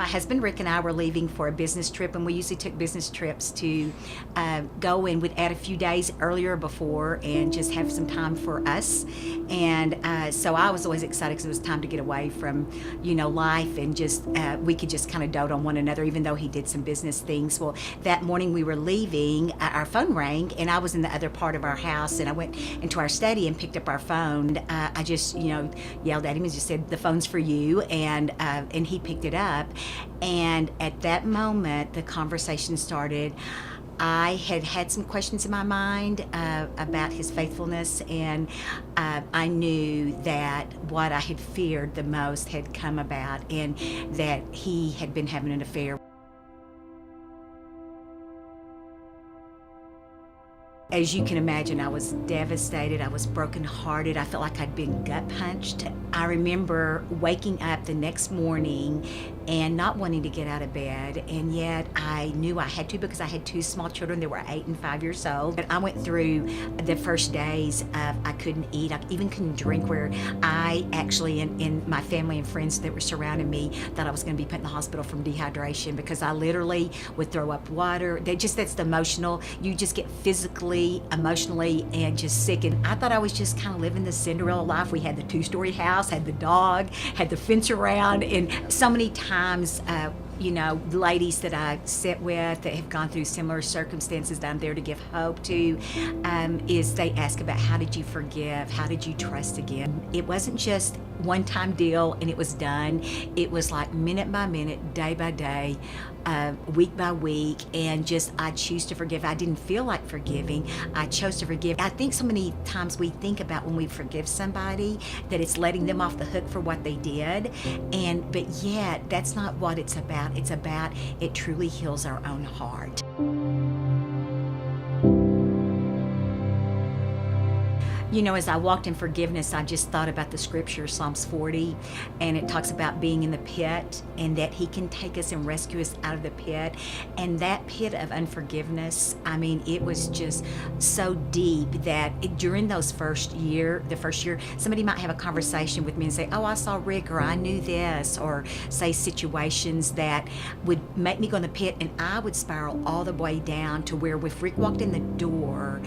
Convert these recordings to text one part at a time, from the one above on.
My husband Rick and I were leaving for a business trip, and we usually took business trips to go and would add a few days earlier before and just have some time for us. And so I was always excited because it was time to get away from, life, and just we could just kind of dote on one another, even though he did some business things. Well, that morning we were leaving, our phone rang, and I was in the other part of our house, and I went into our study and picked up our phone. I just, yelled at him and just said, "The phone's for you," and he picked it up. And at that moment, the conversation started. I had had some questions in my mind about his faithfulness, and I knew that what I had feared the most had come about, and that he had been having an affair. As you can imagine, I was devastated. I was brokenhearted. I felt like I'd been gut punched. I remember waking up the next morning and not wanting to get out of bed, and yet I knew I had to because I had two small children. They were 8 and 5 years old. But I went through the first days of I couldn't eat. I even couldn't drink, where I actually, and my family and friends that were surrounding me, thought I was going to be put in the hospital from dehydration, because I literally would throw up water. That's the emotional. You just get physically, emotionally, and just sick. And I thought I was just kind of living the Cinderella life. We had the 2-story house, had the dog, had the fence around, and so many times, ladies that I sit with that have gone through similar circumstances that I'm there to give hope to, is they ask about, how did you forgive? How did you trust again? It wasn't just one-time deal and it was done. It was like minute by minute, day by day, week by week, and just I choose to forgive. I didn't feel like forgiving. I chose to forgive. I think so many times we think about when we forgive somebody that it's letting them off the hook for what they did, but yet that's not what it's about. It's about it truly heals our own heart. As I walked in forgiveness, I just thought about the scripture, Psalms 40, and it talks about being in the pit and that he can take us and rescue us out of the pit. And that pit of unforgiveness, it was just so deep that during the first year, somebody might have a conversation with me and say, "Oh, I saw Rick," or "I knew this," or say situations that would make me go in the pit, and I would spiral all the way down to where if Rick walked in the door,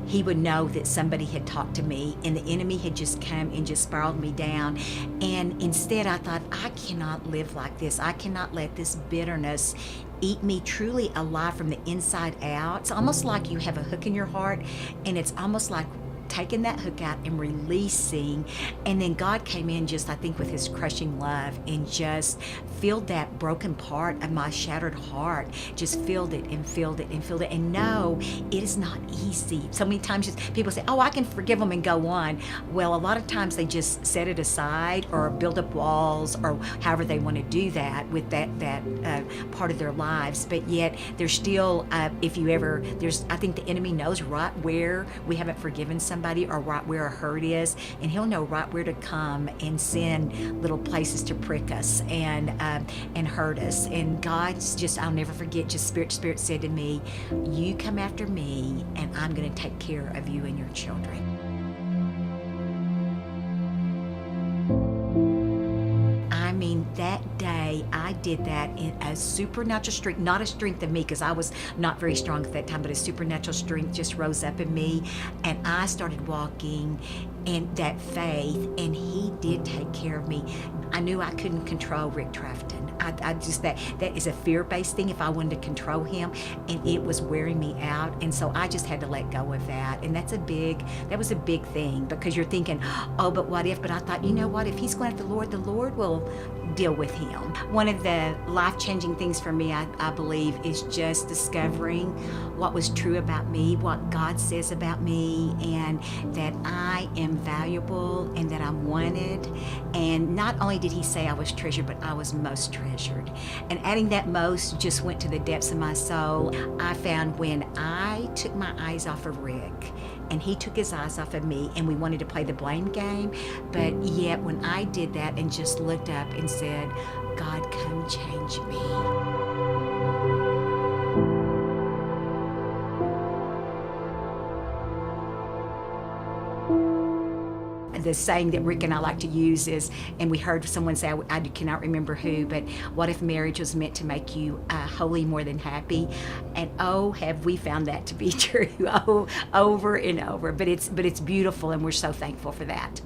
he would know that somebody had talked to me and the enemy had just come and just spiraled me down. And instead I thought, I cannot live like this. I cannot let this bitterness eat me truly alive from the inside out. It's almost like you have a hook in your heart, and it's almost like taking that hook out and releasing. And then God came in just, I think, with his crushing love and just filled that broken part of my shattered heart, just filled it and filled it and filled it. And no, it is not easy. So many times people say, "Oh, I can forgive them and go on." Well, a lot of times they just set it aside or build up walls, or however they want to do that with that part of their lives. But yet there's still, I think the enemy knows right where we haven't forgiven somebody, or right where a hurt is, and he'll know right where to come and send little places to prick us and hurt us. And God's just, I'll never forget, just Spirit said to me, "You come after me and I'm going to take care of you and your children." That day I did that in a supernatural strength, not a strength of me, because I was not very strong at that time, but a supernatural strength just rose up in me, and I started walking in that faith, and he did take care of me. I knew I couldn't control Rick Trafton. I just, that is a fear-based thing if I wanted to control him, and it was wearing me out, and so I just had to let go of that. And that was a big thing, because you're thinking, "Oh, but what if?" But I thought, you know what, if he's going after the Lord will deal with him. One of the life-changing things for me, I believe, is just discovering what was true about me, what God says about me, and that I am valuable and that I'm wanted. And not only did he say I was treasured, but I was most treasured. And adding that most just went to the depths of my soul. I found when I took my eyes off of Rick and he took his eyes off of me, and we wanted to play the blame game, but yet when I did that and just looked up and said, "God, come change me." the saying that Rick and I like to use is, and we heard someone say, I cannot remember who, but what if marriage was meant to make you holy more than happy? And oh, have we found that to be true over and over. But it's beautiful, and we're so thankful for that.